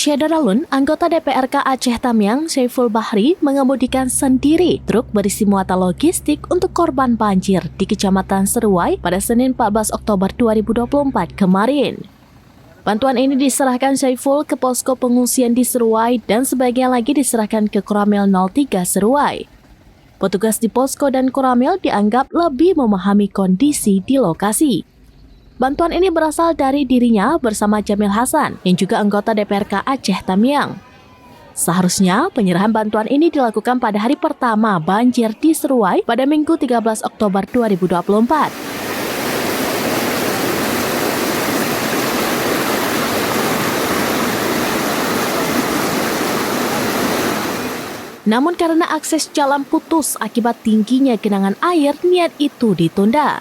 Syedaralun, anggota DPRK Aceh Tamiang, Syaiful Bahri, mengemudikan sendiri truk berisi muatan logistik untuk korban banjir di Kecamatan Seruai pada Senin 14 Oktober 2024 kemarin. Bantuan ini diserahkan Syaiful ke posko pengungsian di Seruai dan sebagian lagi diserahkan ke Koramil 03 Seruai. Petugas di posko dan Koramil dianggap lebih memahami kondisi di lokasi. Bantuan ini berasal dari dirinya bersama Jamil Hasan yang juga anggota DPRK Aceh Tamiang. Seharusnya penyerahan bantuan ini dilakukan pada hari pertama banjir di Seruai pada Minggu 13 Oktober 2024. Namun karena akses jalan putus akibat tingginya genangan air, niat itu ditunda.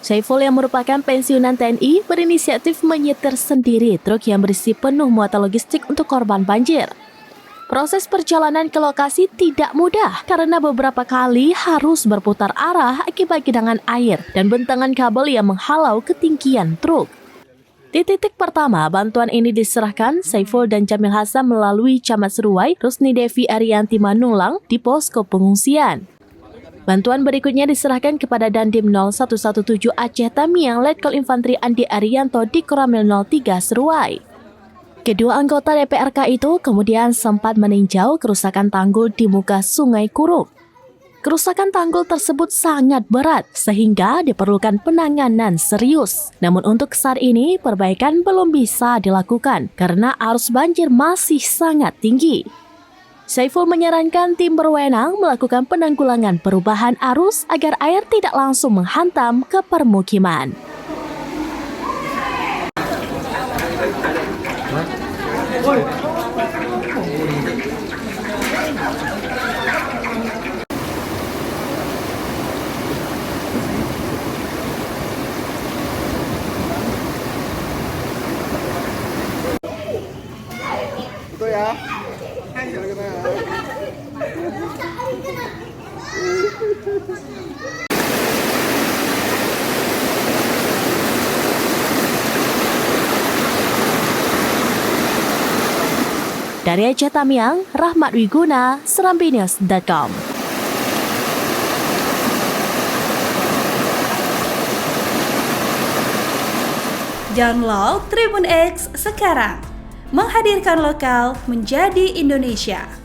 Syaiful yang merupakan pensiunan TNI berinisiatif menyetir sendiri truk yang berisi penuh muatan logistik untuk korban banjir. Proses perjalanan ke lokasi tidak mudah karena beberapa kali harus berputar arah akibat genangan air dan bentangan kabel yang menghalau ketinggian truk. Di titik pertama, bantuan ini diserahkan Syaiful dan Jamil Hasan melalui Camat Seruai, Rusni Devi Arianti Manulang di posko pengungsian. Bantuan berikutnya diserahkan kepada Dandim 0117 Aceh Tamiang Letkol Infantri Andi Arianto di Koramil 03 Seruai. Kedua anggota DPRK itu kemudian sempat meninjau kerusakan tanggul di muka Sungai Kuruk. Kerusakan tanggul tersebut sangat berat sehingga diperlukan penanganan serius. Namun untuk saat ini perbaikan belum bisa dilakukan karena arus banjir masih sangat tinggi. Syaiful menyarankan tim berwenang melakukan penanggulangan perubahan arus agar air tidak langsung menghantam ke permukiman. Itu ya. Dari Aceh Tamiang, Rahmat Wiguna, serambinews.com. Download Tribun X sekarang, menghadirkan lokal menjadi Indonesia.